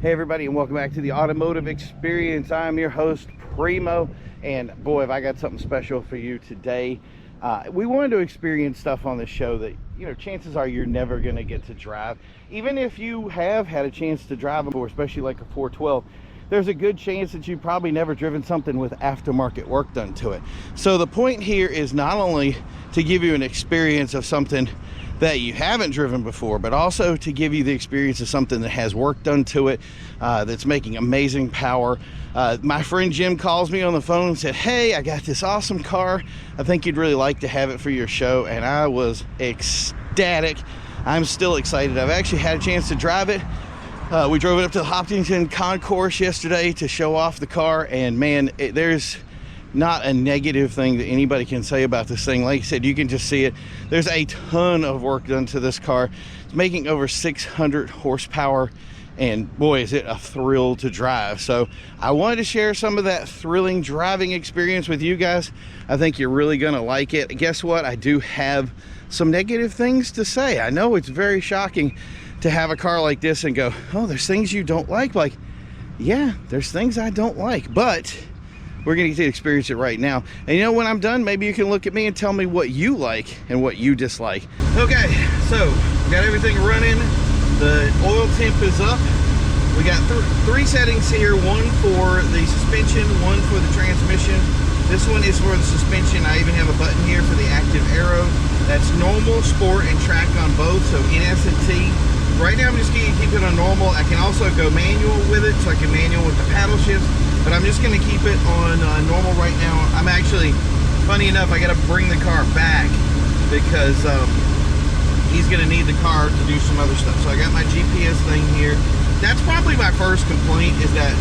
Hey everybody, and welcome back to the Automotive Experience. I'm your host, Primo, and boy, have I got something special for you today. We wanted to experience stuff on this show that, you know, chances are you're never going to get to drive. Even if you have had a chance to drive them, or especially like a 412, there's a good chance that you've probably never driven something with aftermarket work done to it. So the point here is not only to give you an experience of something that you haven't driven before, but also to give you the experience of something that has work done to it, that's making amazing power. My friend Jim calls me on the phone and said, hey, I got this awesome car. I think you'd really like to have it for your show. And I was ecstatic. I'm still excited. I've actually had a chance to drive it. We drove it up to the Hopkinton Concourse yesterday to show off the car, and man, there's not a negative thing that anybody can say about this thing. Like I said, you can just see it. There's a ton of work done to this car. It's making over 600 horsepower, and boy, is it a thrill to drive. So I wanted to share some of that thrilling driving experience with you guys. I think you're really gonna like it. Guess what? I do have some negative things to say. I know it's very shocking to have a car like this and go, oh, there's things you don't like. Like, yeah, there's things I don't like, but we're gonna get to experience it right now. And you know, when I'm done, maybe you can look at me and tell me what you like and what you dislike. Okay, so got everything running. The oil temp is up. We got three settings here, one for the suspension, one for the transmission. This one is for the suspension. I even have a button here for the active arrow. That's normal, sport, and track on both, so NS and T. Right now I'm just gonna keep it on normal. I can also go manual with it, so I can manual with the paddle shifts, but I'm just gonna keep it on normal right now. I'm actually, funny enough, I gotta bring the car back because he's gonna need the car to do some other stuff. So I got my GPS thing here. That's probably my first complaint, is that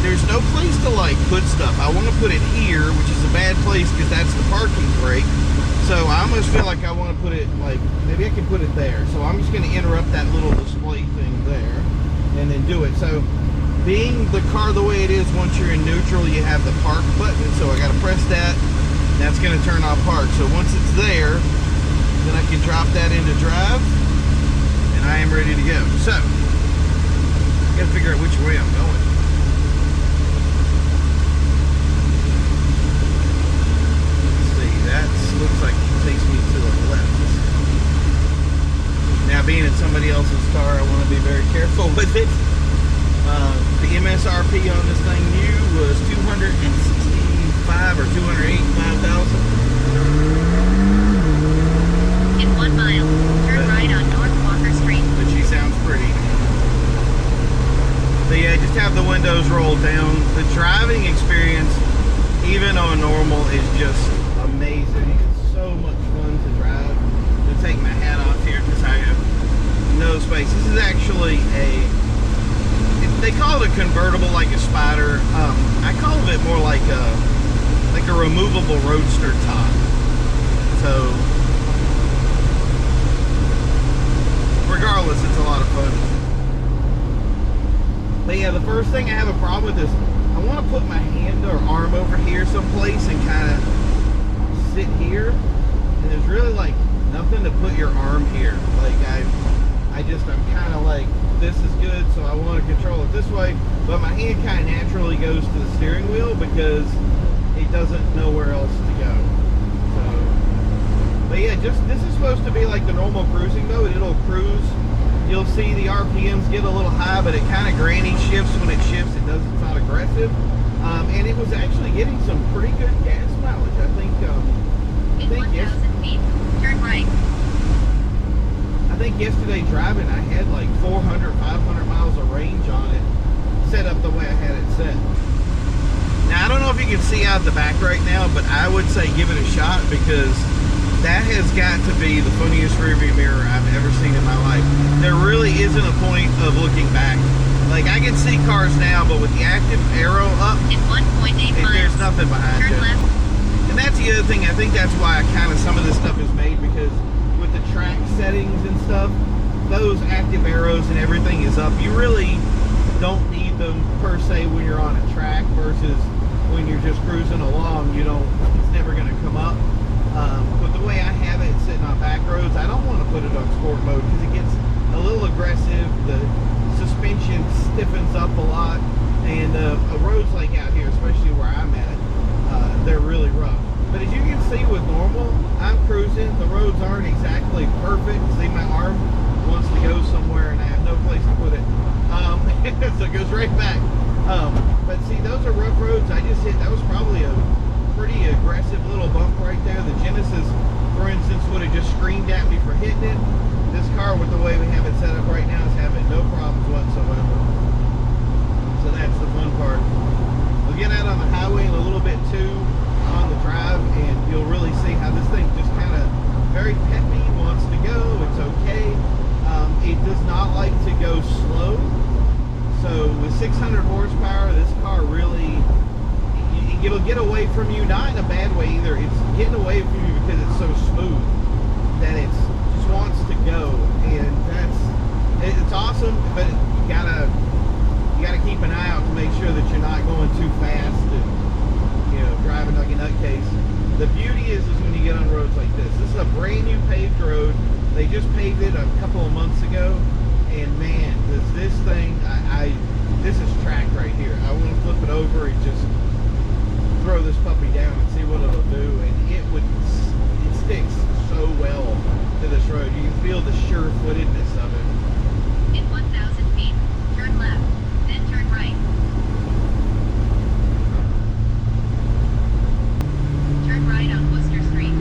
there's no place to like put stuff. I want to put it here, which is a bad place because that's the parking brake. So I almost feel like I want to put it like, maybe I can put it there. So I'm just going to interrupt that little display thing there and then do it. So being the car the way it is, once you're in neutral, you have the park button. So I got to press that. That's going to turn off park. So once it's there, then I can drop that into drive and I am ready to go. So I got to figure out which way I'm going. That looks like it takes me to the left. Now, being in somebody else's car, I want to be very careful with it. The MSRP on this thing new was $265 or $285,000. In 1 mile, turn right on North Walker Street. But she sounds pretty. So yeah, just have the windows rolled down. The driving experience, even on normal, is just amazing. It's so much fun to drive. I'm gonna take my hat off here because I have no space. This is actually they call it a convertible, like a Spider. I call it more like a removable roadster top. So regardless, it's a lot of fun. But yeah, the first thing I have a problem with is I want to put my hand or arm over here someplace and kind of sit here, and there's really like nothing to put your arm here. Like I'm kind of like, this is good, so I want to control it this way, but my hand kind of naturally goes to the steering wheel because it doesn't know where else to go. So, but yeah, this is supposed to be like the normal cruising mode. It'll cruise. You'll see the RPMs get a little high, but it kind of granny shifts when it shifts. It's not aggressive. And it was actually getting some pretty good gas mileage. I think In 1,000 feet, turn right. I think yesterday driving, I had like 400, 500 miles of range on it, set up the way I had it set. Now, I don't know if you can see out the back right now, but I would say give it a shot, because that has got to be the funniest rearview mirror I've ever seen in my life. There really isn't a point of looking back. Like, I can see cars now, but with the active arrow up, in 1.8 miles, there's nothing behind turn you. left. And that's the other thing. I think that's why some of this stuff is made, because with the track settings and stuff, those active arrows and everything is up. You really don't need them per se when you're on a track, versus when you're just cruising along, it's never going to come up. But the way I have it sitting on back roads, I don't want to put it on sport mode because it gets a little aggressive. The suspension stiffens up a lot, and roads like out here, especially where I'm at, they're really rough. But as you can see with normal, I'm cruising. The roads aren't exactly perfect. See, my arm wants to go somewhere and I have no place to put it. So it goes right back. But see, those are rough roads. I just hit, that was probably a pretty aggressive little bump right there. The Genesis, for instance, would have just screamed at me for hitting it. This car, with the way we have it set up right now, is having no problems whatsoever. So that's the fun part. We'll get out on the highway in a little bit too on the drive, and you'll really see how this thing just kind of very peppy, wants to go. It's okay. It does not like to go slow. So with 600 horsepower, this car really, it'll get away from you, not in a bad way either. It's getting away from you because it's so smooth that it just wants to go, and it's awesome. But you gotta keep an eye out to make sure that you're not going too fast and, you know, driving like a nutcase. The beauty is when you get on roads like this. This is a brand new paved road. They just paved it a couple of months ago, and man, does this thing, this is track right here. I want to flip it over and just throw this puppy down and see what it'll do, and it sticks so well to this road. You can feel the sure-footedness of it. In 1,000 feet, turn left, then turn right. Turn right on Worcester Street.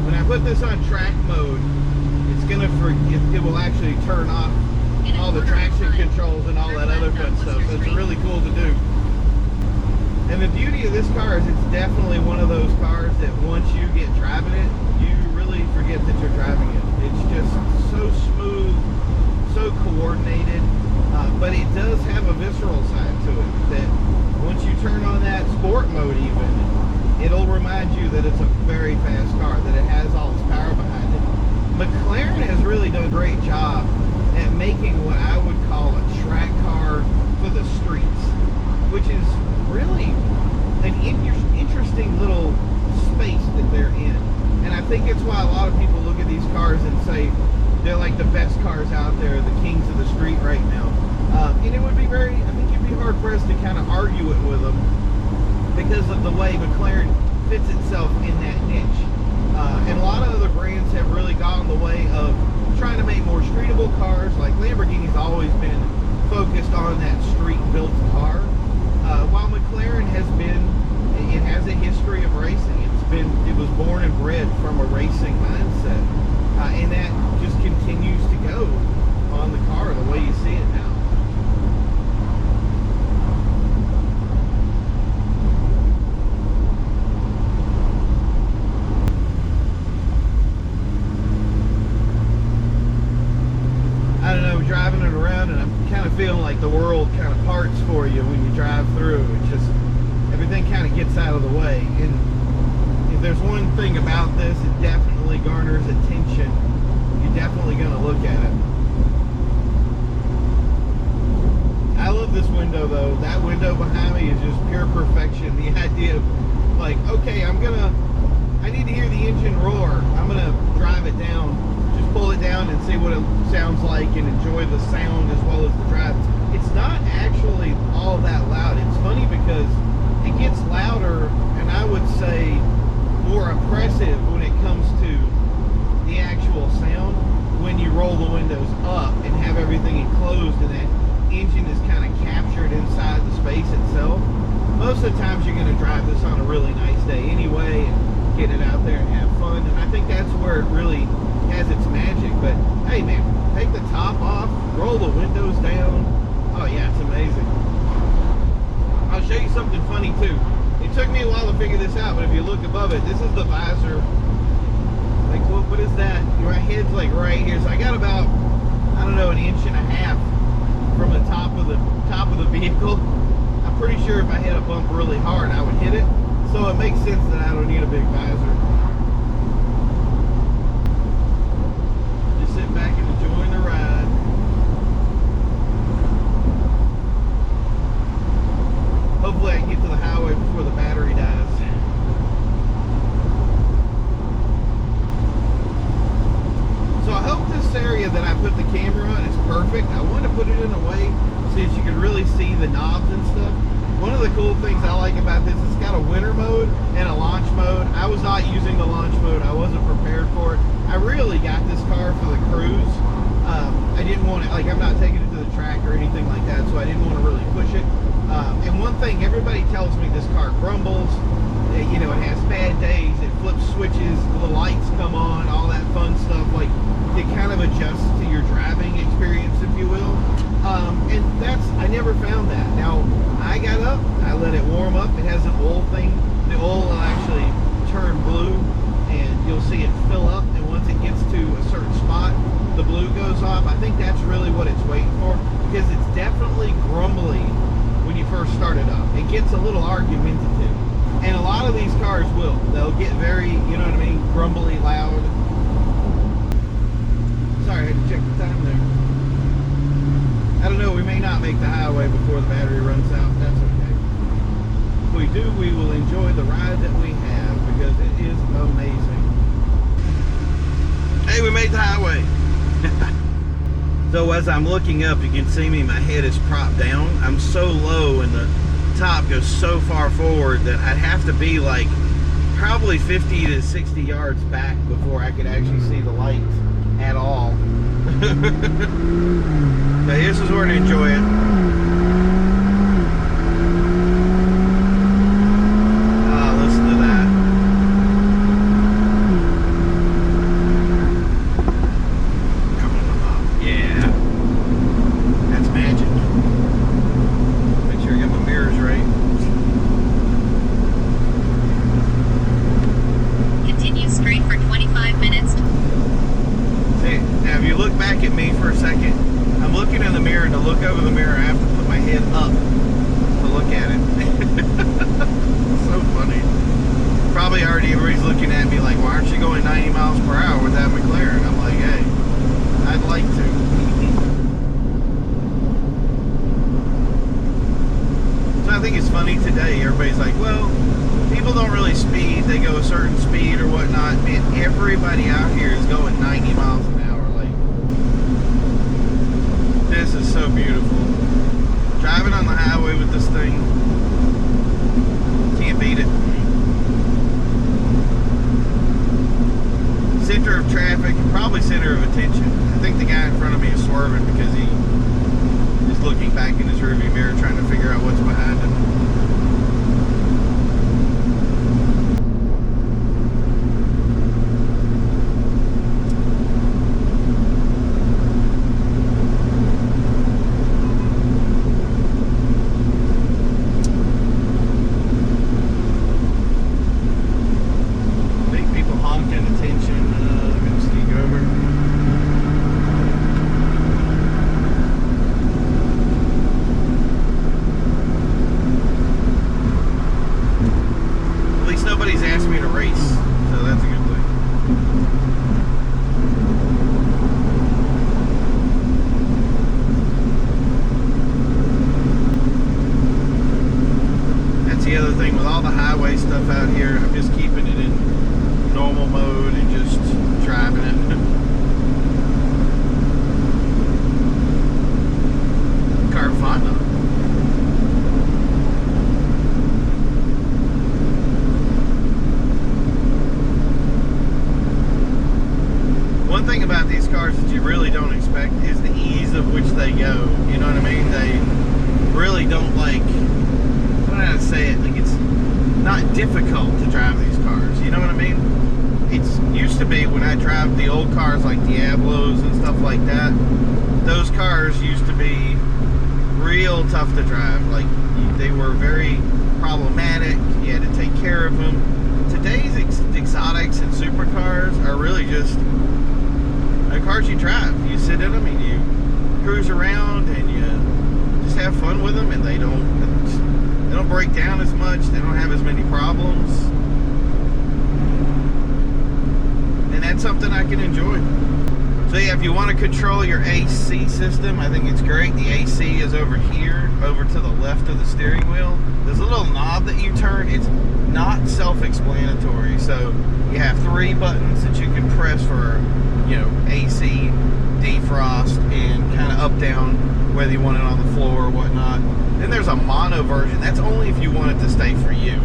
When I put this on track mode, it will actually turn off all the traction controls and all that other fun stuff. So it's really cool to do. And the beauty of this car is it's definitely one of those cars that once you get driving it, you really forget that you're driving it. It's just so smooth, so coordinated, but it does have a visceral side to it that once you turn on that sport mode even, it'll remind you that it's a very fast car, that it has all this power behind it. McLaren has really done a great job at making what I would call a track car for the streets, which is really an interesting little space that they're in. And I think it's why a lot of people look at these cars and say they're like the best cars out there, the kings of the street right now. And it would be I think you'd be hard pressed to kind of argue it with them because of the way McLaren fits itself in that niche. And a lot of other brands have really gone the way of trying to make more streetable cars. Like Lamborghini's always been focused on that street-built car, while McLaren it has a history of racing. It was born and bred from a racing mindset, and that just continues to go on the car the way you see it now. I don't know, driving it around, and I'm kind of feeling like the world kind of parts for you when you drive through. It's just, everything kind of gets out of the way. And if there's one thing about this, it definitely garners attention. You're definitely going to look at it. I love this window though. That window behind me is just pure perfection. The idea of like, okay, I need to hear the engine roar. I'm going to drive it down. Just pull it down and see what it sounds like and enjoy the sound as well as the drive. It's not actually all that loud. It's funny because it gets louder, and I would say more oppressive when it comes to the actual sound when you roll the windows up and have everything enclosed and that engine is kind of captured inside the space itself. Most of the times you're going to drive this on a really nice day anyway and get it out there and have fun, and I think that's where it really has its magic. But hey man, take the top off, roll the windows down. Oh yeah, it's amazing. I'll show you something funny too. It took me a while to figure this out, but if you look above it, this is the visor. Like what is that? My head's like right here, so I got about, I don't know, 1.5 inches from the top of the vehicle. I'm pretty sure if I hit a bump really hard, I would hit it. So it makes sense that I don't need a big visor. Just sit back and enjoy the ride. Hopefully I can get to the highway before the battery dies. So I hope this area that I put the camera put it in a way so that you can really see the knobs and stuff. One of the cool things I like about this, it's got a winter mode and a launch mode. I was not using the launch mode. I wasn't prepared for it. I really got this car for the cruise. I didn't want to, like, I'm not taking it to the track or anything like that, so I didn't want to really push it. And one thing, everybody tells me this car grumbles. You know, it has bad days, it flips switches, the lights come on, all that fun stuff. Like, it kind of adjusts to your driving experience, if you will. And I never found that. Now, I got up, I let it warm up. It has an oil thing. The oil will actually turn blue, and you'll see it fill up. And once it gets to a certain spot, the blue goes off. I think that's really what it's waiting for, because it's definitely grumbly when you first start it up. It gets a little argumentative. And a lot of these cars will. They'll get very, you know what I mean, grumbly, loud. Sorry, I had to check the time there. I don't know, we may not make the highway before the battery runs out. That's okay. If we do, we will enjoy the ride that we have, because it is amazing. Hey, we made the highway. So as I'm looking up, you can see me, my head is propped down. I'm so low and the top goes so far forward that I'd have to be like probably 50 to 60 yards back before I could actually see the lights at all. So this is where to enjoy it. Listen to that. Yeah, that's magic. Make sure I got my mirrors right. Continue straight for 25 minutes. See, now if you look back at me for a second, I'm looking in the mirror, and to look over the mirror, I have to put my head up to look at it. So funny. Probably already everybody's looking at me like, why aren't you going 90 miles per hour with that McLaren? I'm like, hey, I'd like to. So I think it's funny today, everybody's like, well, people don't really speed, they go a certain speed or whatnot. Man, everybody out here is going 90 miles an hour. Like, this is so beautiful. Driving on the highway with this thing, can't beat it. Center of traffic, probably center of attention. I think the guy in front of me is swerving because he is looking back in his rearview mirror trying to figure out what's behind him. The other thing with all the highway stuff out here, I'm just keeping it in normal mode and just driving it. Carvana. One thing about these cars that you really don't expect is the ease of which they go. You know what I mean? They really don't, like, I don't know how to say it, like, it's not difficult to drive these cars, you know what I mean? It's used to be when I drive the old cars like Diablos and stuff like that, those cars used to be real tough to drive. Like, they were very problematic, you had to take care of them. Today's exotics and supercars are really just the cars you drive. You sit in them and you cruise around and you just have fun with them, and they don't break down as much, they don't have as many problems, and that's something I can enjoy. So yeah, if you want to control your AC system, I think it's great. The AC is over here, over to the left of the steering wheel. There's a little knob that you turn. It's not self-explanatory, so you have 3 buttons that you can press for, you know, AC. defrost and kind of up down, whether you want it on the floor or whatnot. Then there's a mono version. That's only if you want it to stay for you,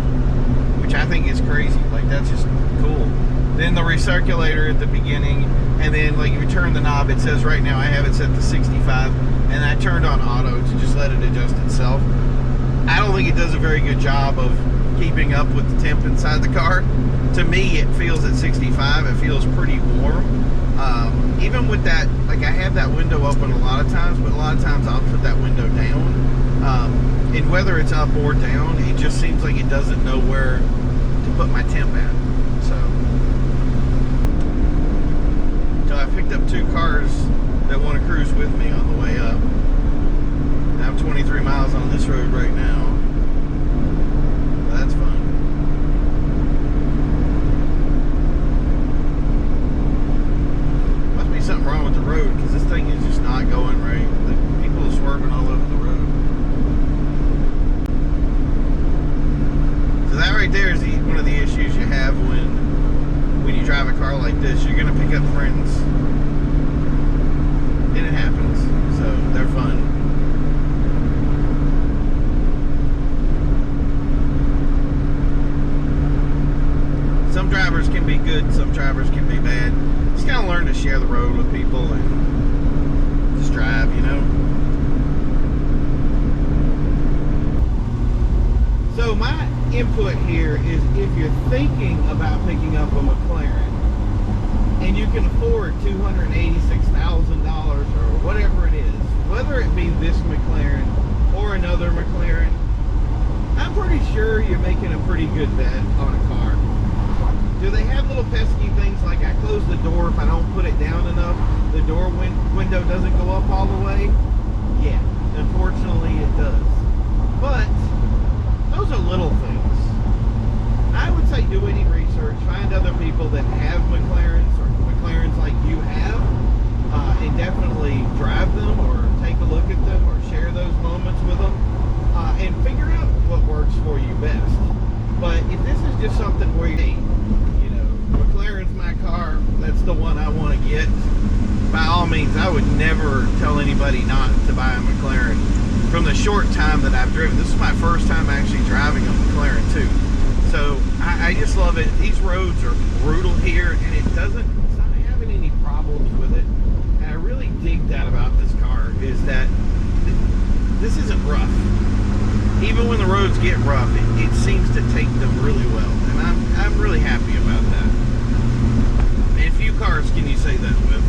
which I think is crazy. Like, that's just cool. Then the recirculator at the beginning, and then like if you turn the knob, it says right now I have it set to 65, and I turned on auto to just let it adjust itself. I don't think it does a very good job of keeping up with the temp inside the car. To me, it feels at 65, it feels pretty warm. Even with that, like I have that window open a lot of times, but a lot of times I'll put that window down. And whether it's up or down, it just seems like it doesn't know where to put my temp at. So I picked up 2 cars that want to cruise with me on the way up. I'm 23 miles on this road right now. That's fun. Must be something wrong with the road, because this thing is just not going right. The people are swerving all over the road. So that right there is one of the issues you have when you drive a car like this. You're going to pick up friends, and it happens. So they're fun. Some drivers can be good, some drivers can be bad. Just gotta learn to share the road with people and just drive, you know? So my input here is, if you're thinking about picking up a McLaren and you can afford $286,000 or whatever it is, whether it be this McLaren or another McLaren, I'm pretty sure you're making a pretty good bet on a car. Do they have little pesky things like I close the door if I don't put it down enough? The door window doesn't go up all the way? Yeah, unfortunately it does. But those are little things. I would say do any research, find other people that have McLarens or McLarens like you have, and definitely drive them or take a look at them or share those moments with them, and figure out what works for you best. But if this is just something where you know, McLaren's my car, that's the one I want to get, by all means, I would never tell anybody not to buy a McLaren. From the short time that I've driven, this is my first time actually driving a McLaren too. So I just love it. These roads are brutal here, and it's not having any problems with it. And I really dig that about this car, is that this isn't rough. Even when the roads get rough, it seems to take them really well, and I'm really happy about that. And few cars can you say that with.